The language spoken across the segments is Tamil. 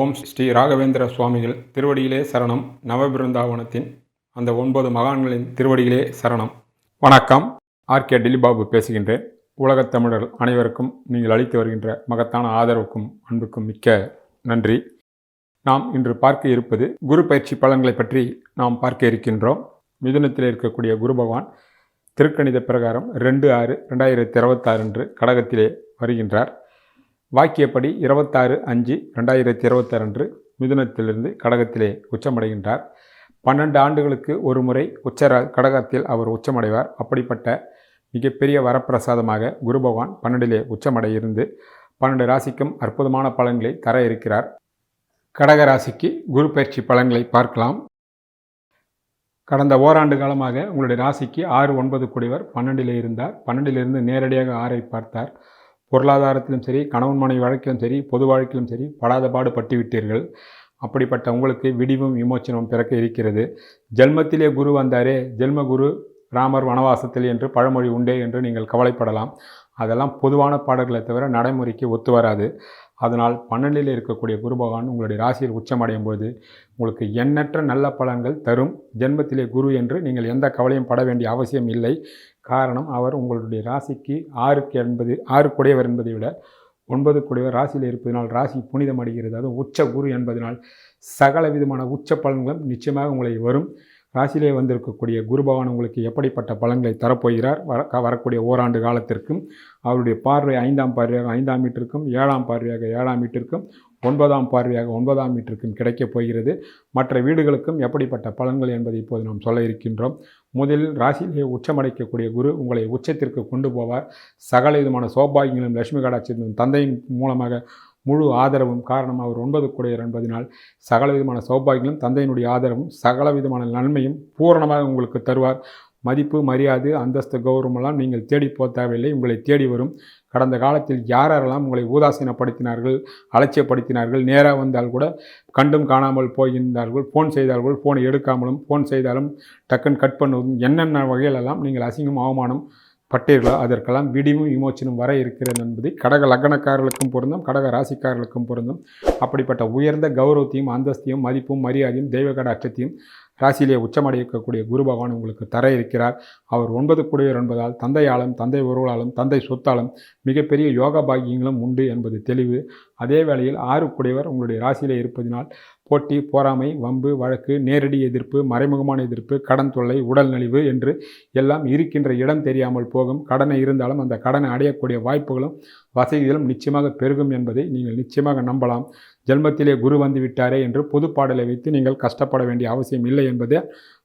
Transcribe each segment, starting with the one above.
ஓம் ஸ்ரீ ராகவேந்திர சுவாமிகள் திருவடியிலே சரணம். நவபிருந்தாவனத்தின் அந்த 9 மகான்களின் திருவடியிலே சரணம். வணக்கம். ஆர்கே டில்லிபாபு பேசுகின்றேன். உலகத் தமிழர்கள் அனைவருக்கும் நீங்கள் அளித்து வருகின்ற மகத்தான ஆதரவுக்கும் அன்புக்கும் மிக்க நன்றி. நாம் இன்று பார்க்க இருப்பது குரு பயிற்சி பலன்களை பற்றி நாம் பார்க்க இருக்கின்றோம். மிதுனத்தில் இருக்கக்கூடிய குரு பகவான் திருக்கணித பிரகாரம் 2/6/2026 அன்று கடகத்திலே வருகின்றார். வாக்கியப்படி 26/5/2026 அன்று மிதுனத்திலிருந்து கடகத்திலே உச்சமடைகின்றார். 12 ஆண்டுகளுக்கு ஒரு முறை கடகத்தில் அவர் உச்சமடைவார். அப்படிப்பட்ட மிகப்பெரிய வரப்பிரசாதமாக குரு பகவான் 12 உச்சமடைய இருந்து 12 ராசிக்கும் அற்புதமான பலன்களை தர இருக்கிறார். கடக ராசிக்கு குரு பயிற்சி பலன்களை பார்க்கலாம். கடந்த ஓராண்டு காலமாக உங்களுடைய ராசிக்கு 6-9 கூடியவர் 12 இருந்தார். 12 நேரடியாக 6 பார்த்தார். பொருளாதாரத்திலும் சரி, கணவன் மனைவி வழக்கிலும் சரி, பொது வாழ்க்கையிலும் சரி படாத பாடு பட்டு விட்டீர்கள். அப்படிப்பட்ட உங்களுக்கு விடிவும் விமோச்சனமும் பிறக்க இருக்கிறது. ஜென்மத்திலே குரு வந்தாரே, ஜென்ம குரு ராமர் வனவாசத்தில் என்று பழமொழி உண்டே என்று நீங்கள் கவலைப்படலாம். அதெல்லாம் பொதுவான பாடல்களை தவிர நடைமுறைக்கு ஒத்து வராது. அதனால் 12 இருக்கக்கூடிய குரு பகவான் உங்களுடைய ராசியில் உச்சமடையும் போது உங்களுக்கு எண்ணற்ற நல்ல பலன்கள் தரும். ஜென்மத்திலே குரு என்று நீங்கள் எந்த கவலையும் பட வேண்டிய அவசியம் இல்லை. காரணம், அவர் உங்களுடைய ராசிக்கு 6 கூடியவர் என்பதை விட 9 கூடியவர் ராசியில் இருப்பதனால் ராசி புனிதம் அடைகிறது. அது உச்ச குரு என்பதனால் சகல விதமான உச்ச பலன்களும் நிச்சயமாக உங்களை வரும். ராசியிலே வந்திருக்கக்கூடிய குரு பகவான் உங்களுக்கு எப்படிப்பட்ட பலன்களை தரப்போகிறார் வரக்கூடிய ஓராண்டு காலத்திற்கும். அவருடைய பார்வை 5ஆம் பார்வையாக 5ஆம் வீட்டிற்கும், 7ஆம் பார்வையாக 7ஆம் வீட்டிற்கும், 9ஆம் பார்வையாக 9ஆம் வீட்டிற்கும் கிடைக்கப் போகிறது. மற்ற வீடுகளுக்கும் எப்படிப்பட்ட பலன்கள் என்பதை இப்போது நாம் சொல்ல இருக்கின்றோம். முதலில் ராசியிலே உச்சமடைக்கக்கூடிய குரு உங்களை உச்சத்திற்கு கொண்டு போவார். சகல விதமான சௌபாகியங்களும் லட்சுமி கடாட்சியும் தந்தையின் மூலமாக முழு ஆதரவும். காரணம், அவர் 9 கூடியவர் என்பதனால் சகல விதமான சௌபாகியங்களும் தந்தையினுடைய ஆதரவும் சகல விதமான நன்மையும் பூரணமாக உங்களுக்கு தருவார். மதிப்பு, மரியாதை, அந்தஸ்து, கௌரவமெல்லாம் நீங்கள் தேடி போக தேவையில்லை, உங்களை தேடி வரும். கடந்த காலத்தில் யாரெல்லாம் உங்களை உதாசீனப்படுத்தினார்கள், அலட்சியப்படுத்தினார்கள், நேராக வந்தால் கூட கண்டும் காணாமல் போகின்றார்கள், ஃபோன் செய்தார்கள், ஃபோனை எடுக்காமலும், ஃபோன் செய்தாலும் டக்குன்னு கட் பண்ணுவதும், என்னென்ன வகையிலெல்லாம் நீங்கள் அசிங்கம் அவமானம் பட்டீர்களோ அதற்கெல்லாம் விடிவும் விமோச்சனம் வர இருக்கிறது என்பது கடக லக்னக்காரர்களுக்கும் பொருந்தும், கடக ராசிக்காரர்களுக்கும் பொருந்தும். அப்படிப்பட்ட உயர்ந்த கௌரவத்தையும் அந்தஸ்தையும் மதிப்பும் மரியாதையும் தெய்வ கடாட்சத்தையும் ராசியிலே உச்சமடையக்கூடிய குரு பகவான் உங்களுக்கு தர இருக்கிறார். அவர் 9 கூடியவர் என்பதால் தந்தையாலும், தந்தை உறவுகளாலும், தந்தை சொத்தாலும் மிகப்பெரிய யோக பாக்கியங்களும் உண்டு என்பது தெளிவு. அதே வேளையில் 6 கூடியவர் உங்களுடைய ராசியிலே இருப்பதினால் போட்டி, பொறாமை, வம்பு, வழக்கு, நேரடி எதிர்ப்பு, மறைமுகமான எதிர்ப்பு, கடன் தொல்லை, உடல் நலிவு என்று எல்லாம் இருக்கின்ற இடம் தெரியாமல் போகும். கடனை இருந்தாலும் அந்த கடனை அடையக்கூடிய வாய்ப்புகளும் வசதிகளும் நிச்சயமாக பெருகும் என்பதை நீங்கள் நிச்சயமாக நம்பலாம். ஜென்மத்திலே குரு வந்து விட்டாரே என்று பொது பாடலை வைத்து நீங்கள் கஷ்டப்பட வேண்டிய அவசியம் இல்லை என்பது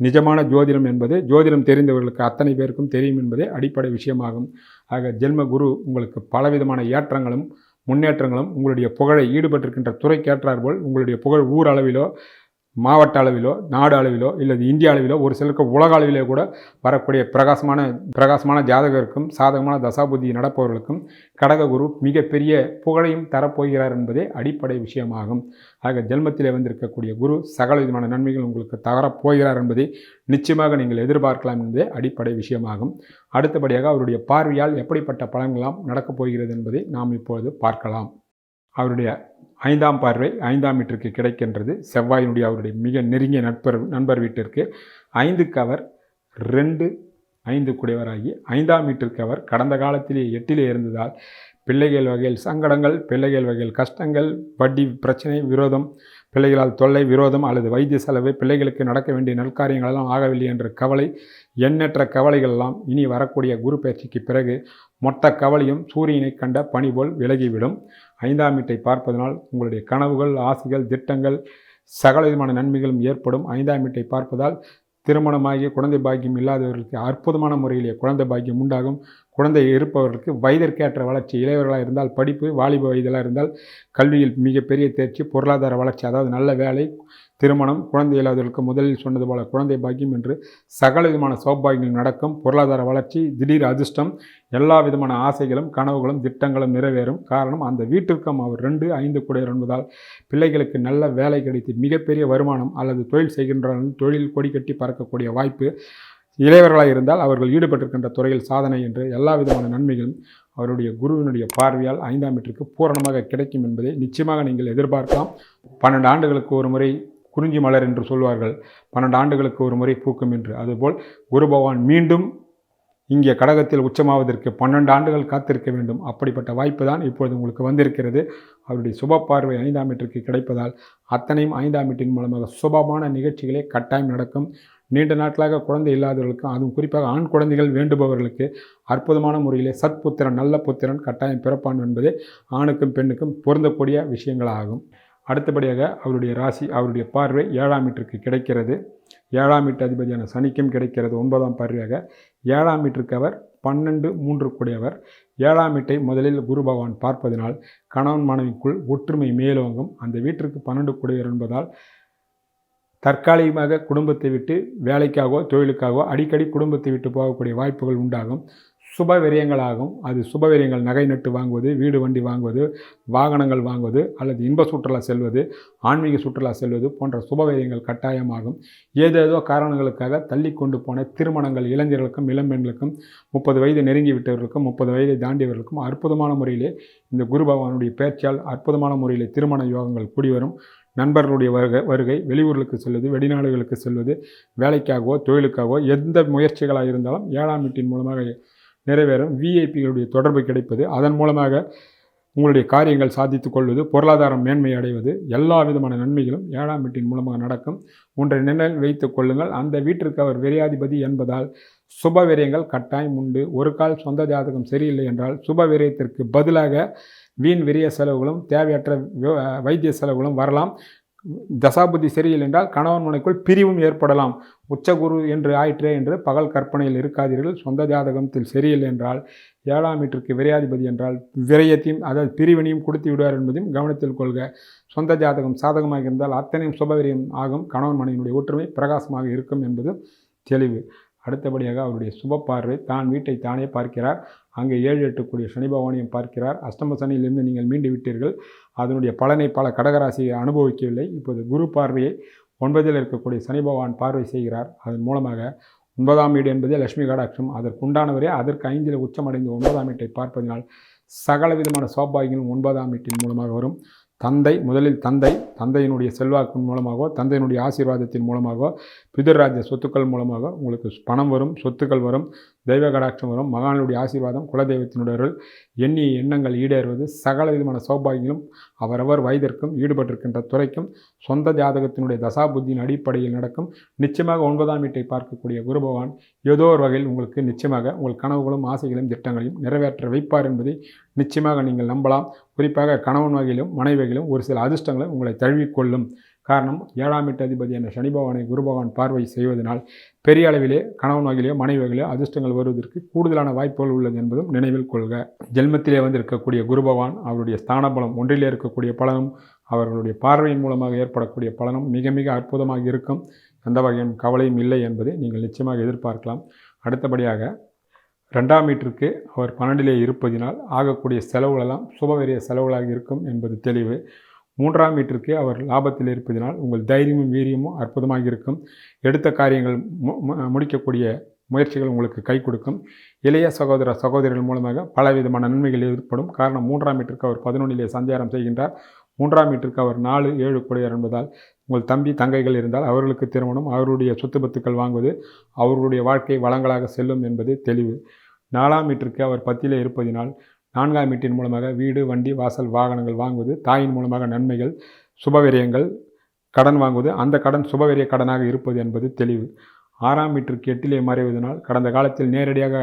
நிஜமான ஜோதிடம் என்பது ஜோதிடம் தெரிந்தவர்களுக்கு அத்தனை பேருக்கும் தெரியும் என்பதே அடிப்படை விஷயமாகும். ஆக ஜென்ம குரு உங்களுக்கு பலவிதமான ஏற்றங்களும் முன்னேற்றங்களும் உங்களுடைய புகழை ஈடுபட்டிருக்கின்ற துறைக்கேற்றார் போல் உங்களுடைய புகழ் ஊர் அளவிலோ, மாவட்ட அளவிலோ, நாடு அளவிலோ, இல்லது இந்திய அளவிலோ, ஒரு சிலருக்கு உலக அளவிலே கூட வரக்கூடிய பிரகாசமான ஜாதகருக்கும் சாதகமான தசாபுத்தி நடப்பவர்களுக்கும் கடககுரு மிகப்பெரிய புகழையும் தரப்போகிறார் என்பதே அடிப்படை விஷயமாகும். ஆக ஜென்மத்திலே வந்திருக்கக்கூடிய குரு சகல விதமான நன்மைகள் உங்களுக்கு தரப்போகிறார் என்பதை நிச்சயமாக நீங்கள் எதிர்பார்க்கலாம் என்பதே அடிப்படை விஷயமாகும். அடுத்தபடியாக அவருடைய பார்வையால் எப்படிப்பட்ட பலன்களாம் நடக்கப் போகிறது என்பதை நாம் இப்பொழுது பார்க்கலாம். அவருடைய 5ஆம் பார்வை 5ஆம் வீட்டிற்கு கிடைக்கின்றது. செவ்வாயினுடைய அவருடைய மிக நெருங்கிய நண்பர் வீட்டிற்கு 5க்கு அவர் 2-5 கூடியவராகி 5ஆம் வீட்டிற்கு அவர் கடந்த காலத்திலே 8 இருந்ததால் பிள்ளைகள் வகையில் சங்கடங்கள், பிள்ளைகள் வகையில் கஷ்டங்கள், வட்டி பிரச்சனை, விரோதம், பிள்ளைகளால் தொல்லை, விரோதம் அல்லது வைத்திய செலவு, பிள்ளைகளுக்கு நடக்க வேண்டிய நற்காரியங்களெல்லாம் ஆகவில்லை என்ற கவலை, எண்ணற்ற கவலைகளெல்லாம் இனி வரக்கூடிய குரு பயிற்சிக்கு பிறகு மொத்த கவலையும் சூரியனை கண்ட பனி போல் விலகிவிடும். 5ஆம் வீட்டை பார்ப்பதனால் உங்களுடைய கனவுகள், ஆசைகள், திட்டங்கள் சகல விதமான நன்மைகளும் ஏற்படும். 5ஆம் வீட்டை பார்ப்பதால் திருமணமாகிய குழந்தை பாக்கியம் இல்லாதவர்களுக்கு அற்புதமான முறையிலே குழந்தை பாக்கியம் உண்டாகும். குழந்தை இருப்பவர்களுக்கு வயதிற்கேற்ற வளர்ச்சி, இளையவர்களாக இருந்தால் படிப்பு, வாலிப வயதிலாக இருந்தால் கல்வியில் மிகப்பெரிய தேர்ச்சி, பொருளாதார வளர்ச்சி, அதாவது நல்ல வேலை, திருமணம், குழந்தை இல்லாதவர்களுக்கு முதலில் சொன்னது போல குழந்ை பாக்கியம் என்று சகல விதமான சௌபாகியங்கள் நடக்கும். பொருளாதார வளர்ச்சி, திடீர் அதிர்ஷ்டம், எல்லா விதமான ஆசைகளும், கனவுகளும், திட்டங்களும் நிறைவேறும். காரணம், அந்த வீட்டிற்கும் அவர் 2-5 கூடியவர் என்பதால் பிள்ளைகளுக்கு நல்ல வேலை கிடைத்து மிகப்பெரிய வருமானம் அல்லது தொழில் செய்கின்றவர்கள் தொழில் கொடி கட்டி பறக்கக்கூடிய வாய்ப்பு, இளையவர்களாக இருந்தால் அவர்கள் ஈடுபட்டிருக்கின்ற துறையில் சாதனை என்று எல்லா விதமான நன்மைகளும் அவருடைய குருவினுடைய பார்வையால் 5ஆம் வீட்டிற்கு பூரணமாக கிடைக்கும் என்பதை நிச்சயமாக நீங்கள் எதிர்பார்க்கலாம். 12 ஆண்டுகளுக்கு ஒரு முறை குறிஞ்சி மலர் என்று சொல்வார்கள், 12 ஆண்டுகளுக்கு ஒரு முறை பூக்கும் என்று. அதுபோல் குரு பகவான் மீண்டும் இங்கே கடகத்தில் உச்சமாவதற்கு 12 ஆண்டுகள் காத்திருக்க வேண்டும். அப்படிப்பட்ட வாய்ப்பு தான் இப்பொழுது உங்களுக்கு வந்திருக்கிறது. அவருடைய சுப பார்வை 5ஆம் வீட்டிற்கு கிடைப்பதால் அத்தனையும் 5ஆம் வீட்டின் மூலமாக சுபமான நிகழ்ச்சிகளே கட்டாயம் நடக்கும். நீண்ட நாட்களாக குழந்தை இல்லாதவர்களுக்கும், அதுவும் குறிப்பாக ஆண் குழந்தைகள் வேண்டுபவர்களுக்கு அற்புதமான முறையிலே சத்புத்திரன், நல்ல புத்திரன் கட்டாயம் பிறப்பான் என்பதே ஆணுக்கும் பெண்ணுக்கும் பொருந்தக்கூடிய விஷயங்களாகும். அடுத்தபடியாக அவருடைய ராசி, அவருடைய பார்வை 7ஆம் வீட்டிற்கு கிடைக்கிறது. 7ஆம் வீட்டு அதிபதியான சனிக்கும் கிடைக்கிறது 9ஆம் பார்வையாக. 7ஆம் வீட்டிற்கு அவர் 12-3 கூடியவர். 7ஆம் வீட்டை முதலில் குரு பகவான் பார்ப்பதனால் கணவன் மனைவிக்குள் ஒற்றுமை மேலோங்கும். அந்த வீட்டிற்கு 12 கூடியவர் என்பதால் தற்காலிகமாக குடும்பத்தை விட்டு வேலைக்காகவோ தொழிலுக்காகவோ அடிக்கடி குடும்பத்தை விட்டு போகக்கூடிய வாய்ப்புகள் உண்டாகும். சுப விரயங்களாகும். அது சுப விரயங்கள், நகை நட்டு வாங்குவது, வீடு வண்டி வாங்குவது, வாகனங்கள் வாங்குவது, அல்லது இன்ப சுற்றுலா செல்வது, ஆன்மீக சுற்றுலா செல்வது போன்ற சுப விரயங்கள் கட்டாயமாகும். ஏதேதோ காரணங்களுக்காக தள்ளி கொண்டு போன திருமணங்கள் இளைஞர்களுக்கும் இளம்பெண்களுக்கும் 30 வயது நெருங்கி விட்டவர்களுக்கும் 30 வயதை தாண்டியவர்களுக்கும் அற்புதமான முறையிலே இந்த குரு பகவானுடைய பேச்சால் அற்புதமான முறையிலே திருமண யோகங்கள் கூடி வரும். நண்பர்களுடைய வருகை, வெளியூர்களுக்கு செல்வது, வெளிநாடுகளுக்கு செல்வது, வேலைக்காகவோ தொழிலுக்காகவோ எந்த முயற்சிகளாக இருந்தாலும் 7ஆம் வீட்டின் மூலமாக நிறைவேறும். விஐபிகளுடைய தொடர்பு கிடைப்பது, அதன் மூலமாக உங்களுடைய காரியங்கள் சாதித்து கொள்வது, பொருளாதாரம் மேன்மை அடைவது, எல்லா விதமான நன்மைகளும் 7ஆம் வீட்டின் மூலமாக நடக்கும். ஒன்றை நினைவில் வைத்துக் கொள்ளுங்கள், அந்த வீட்டிற்கு அவர் விரையாதிபதி என்பதால் சுப விரயங்கள் கட்டாயம் உண்டு. ஒரு கால் சொந்த ஜாதகம் சரியில்லை என்றால் சுப விரயத்திற்கு பதிலாக வீண் விரய செலவுகளும் தேவையற்ற வைத்திய செலவுகளும் வரலாம். தசாபுத்தி சரியில்லை என்றால் கணவன் மனைக்குள் பிரிவும் ஏற்படலாம். உச்சகுரு என்று ஆயிற்றே என்று பகல் கற்பனையில் இருக்காதீர்கள். சொந்த ஜாதகத்தில் சரியில்லை என்றால் 7ஆம் வீட்டிற்கு விரையாதிபதி என்றால் விரயத்தையும், அதாவது பிரிவினையும் கொடுத்து விடுவார் என்பதையும் கவனத்தில் கொள்க. சொந்த ஜாதகம் சாதகமாக இருந்தால் அத்தனையும் சுபவிரயம் ஆகும். கணவன் மனைவியினுடைய ஒற்றுமை பிரகாசமாக இருக்கும் என்பது தெளிவு. அடுத்தபடியாக அவருடைய சுப பார்வை தான் வீட்டை தானே பார்க்கிறார். அங்கே 7-8 கூடிய சனி பகவானையும் பார்க்கிறார். அஷ்டம சனியிலிருந்து நீங்கள் மீண்டு விட்டீர்கள். அதனுடைய பலனை பல கடகராசியை அனுபவிக்கவில்லை. இப்போது குரு பார்வையை 9இல் இருக்கக்கூடிய சனி பகவான் பார்வை செய்கிறார். அதன் மூலமாக 9ஆம் வீடு என்பதே லட்சுமி கடாட்சம். அதற்குண்டானவரே அதற்கு 5இல் உச்சமடைந்து 9ஆம் வீட்டை பார்ப்பதனால் சகல விதமான சௌபாகியங்களும் 9ஆம் வீட்டின் மூலமாக வரும். முதலில் தந்தையினுடைய செல்வாக்கின் மூலமாகவோ, தந்தையினுடைய ஆசீர்வாதத்தின் மூலமாகவோ, பிதர்ராஜ்ய சொத்துக்கள் மூலமாக உங்களுக்கு பணம் வரும், சொத்துக்கள் வரும், தெய்வ கடாட்சம் வரும், மகானுடைய ஆசீர்வாதம், குலதெய்வத்தினுடைய எண்ணிய எண்ணங்கள் ஈடேறுவது, சகல விதமான சௌபாகியங்களும் அவரவர் வயதிற்கும் ஈடுபட்டிருக்கின்ற துறைக்கும் சொந்த ஜாதகத்தினுடைய தசாபுத்தியின் அடிப்படையில் நடக்கும். நிச்சயமாக 9ஆம் வீட்டை பார்க்கக்கூடிய குரு பகவான் ஏதோ ஒரு வகையில் உங்களுக்கு நிச்சயமாக உங்கள் கனவுகளும் ஆசைகளையும் திட்டங்களையும் நிறைவேற்ற வைப்பார் என்பதை நிச்சயமாக நீங்கள் நம்பலாம். குறிப்பாக கணவன் வகையிலும் மனைவி வகையிலும் ஒரு சில அதிர்ஷ்டங்களை உங்களை தழுவிக்கொள்ளும். காரணம் 7ஆம் வீட்டு அதிபதியான சனி பகவானை குரு பகவான் பார்வை செய்வதனால் பெரிய அளவிலே கணவன் வகையிலோ மனைவி வகையிலோ அதிர்ஷ்டங்கள் வருவதற்கு கூடுதலான வாய்ப்புகள் உள்ளது என்பதும் நினைவில் கொள்க. ஜென்மத்திலே வந்திருக்கக்கூடிய குரு பகவான் அவருடைய ஸ்தான பலம் 1இலே இருக்கக்கூடிய பலனும் அவர்களுடைய பார்வையின் மூலமாக ஏற்படக்கூடிய பலனும் மிக மிக அற்புதமாக இருக்கும். எந்த வகையும் கவலையும் இல்லை என்பதை நீங்கள் நிச்சயமாக எதிர்பார்க்கலாம். அடுத்தபடியாக 2ஆம் வீட்டிற்கு அவர் 12இலே இருப்பதினால் ஆகக்கூடிய செலவுகளெல்லாம் சுபவிரிய செலவுகளாக இருக்கும் என்பது தெளிவு. 3ஆம் வீட்டிற்கு அவர் லாபத்தில் இருப்பதினால் உங்கள் தைரியமும் வீரியமும் அற்புதமாக இருக்கும். எடுத்த காரியங்கள் முடிக்கக்கூடிய முயற்சிகள் உங்களுக்கு கை கொடுக்கும். இளைய சகோதரர்கள் மூலமாக பலவிதமான நன்மைகள் ஏற்படும். காரணம் 3ஆம் வீட்டிற்கு அவர் 11இலே சஞ்சாரம் செய்கின்றார். 3ஆம் வீட்டிற்கு அவர் 4-7 கூடியவர் என்பதால் உங்கள் தம்பி தங்கைகள் இருந்தால் அவர்களுக்கு திருமணம், அவருடைய சொத்து பத்துக்கள் வாங்குவது, அவர்களுடைய வாழ்க்கை வளங்களாக செல்லும் என்பது தெளிவு. 4ஆம் வீட்டிற்கு அவர் 10இலே இருப்பதினால் 4ஆம் வீட்டின் மூலமாக வீடு, வண்டி, வாசல், வாகனங்கள் வாங்குவது, தாயின் மூலமாக நன்மைகள், சுபவிரயங்கள், கடன் வாங்குவது, அந்த கடன் சுபவிரிய கடனாக இருப்பது என்பது தெளிவு. 6ஆம் வீட்டிற்கு 8இலே மறைவதனால் கடந்த காலத்தில் நேரடியாக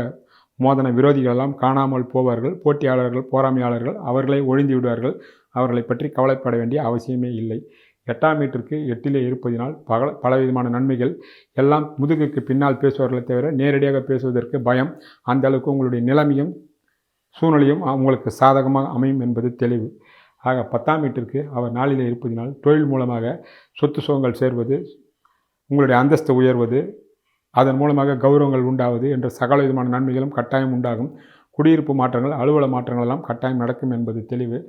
மோதன விரோதிகளெல்லாம் காணாமல் போவார்கள். போட்டியாளர்கள், போராமையாளர்கள் அவர்களை ஒழிந்து விடுவார்கள். அவர்களை பற்றி கவலைப்பட வேண்டிய அவசியமே இல்லை. 8ஆம் வீட்டிற்கு 8இலே இருப்பதினால் பலவிதமான நன்மைகள் எல்லாம் முதுகுக்கு பின்னால் பேசுவார்களை தவிர நேரடியாக பேசுவதற்கு பயம். அந்த அளவுக்கு உங்களுடைய நிலைமையும் சூழ்நிலையும் உங்களுக்கு சாதகமாக அமையும் என்பது தெளிவு. ஆக 10ஆம் வீட்டிற்கு அவர் 4இலே இருப்பதினால் தொழில் மூலமாக சொத்து சுகங்கள் சேர்வது, உங்களுடைய அந்தஸ்து உயர்வது, அதன் மூலமாக கௌரவங்கள் உண்டாவது என்ற சகல விதமான நன்மைகளும் கட்டாயம் உண்டாகும். குடியிருப்பு மாற்றங்கள், அலுவலக மாற்றங்கள் எல்லாம் கட்டாயம் நடக்கும் என்பது தெளிவு.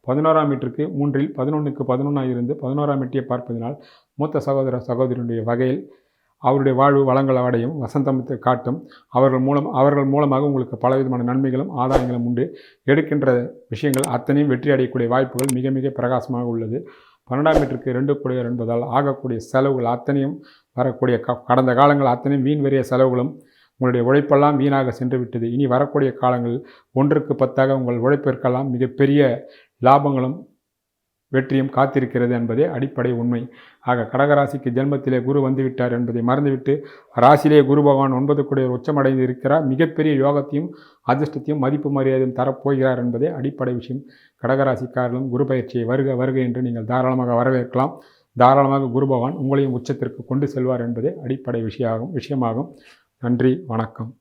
11ஆம் வீட்டிற்கு 3இல் 11க்கு 11ஆக இருந்து 11ஆம் வீட்டையை பார்ப்பதனால் மூத்த சகோதரனுடைய வகையில் அவருடைய வாழ்வு வளங்கள் அடையும், வசந்தத்தை காட்டும். அவர்கள் மூலமாக உங்களுக்கு பலவிதமான நன்மைகளும் ஆதாயங்களும் உண்டு. எடுக்கின்ற விஷயங்கள் அத்தனையும் வெற்றி அடையக்கூடிய வாய்ப்புகள் மிக மிக பிரகாசமாக உள்ளது. 12ஆம் வீட்டிற்கு 2 கூடியவர் என்பதால் ஆகக்கூடிய செலவுகள் அத்தனையும் வரக்கூடிய கடந்த காலங்கள் அத்தனையும் வீண் வெறிய செலவுகளும் உங்களுடைய உழைப்பெல்லாம் வீணாக சென்று விட்டது. இனி வரக்கூடிய காலங்கள் 1க்கு 10ஆக உங்கள் உழைப்பிற்கெல்லாம் மிகப்பெரிய லாபங்களும் வெற்றியும் காத்திருக்கிறது என்பதே அடிப்படை உண்மை. ஆக கடகராசிக்கு ஜென்மத்திலே குரு வந்துவிட்டார் என்பதை மறந்துவிட்டு ராசியிலே குரு பகவான் 9 கூடியவர் உச்சமடைந்து இருக்கிறார். மிகப்பெரிய யோகத்தையும் அதிர்ஷ்டத்தையும் மதிப்பு மரியாதையும் தரப்போகிறார் என்பதே அடிப்படை விஷயம். கடகராசிக்காரர்களும் குரு பயிற்சியை வருக வருக என்று நீங்கள் தாராளமாக வரவேற்கலாம். தாராளமாக குரு பகவான் உங்களையும் உச்சத்திற்கு கொண்டு செல்வார் என்பதே அடிப்படை விஷயமாகும். நன்றி, வணக்கம்.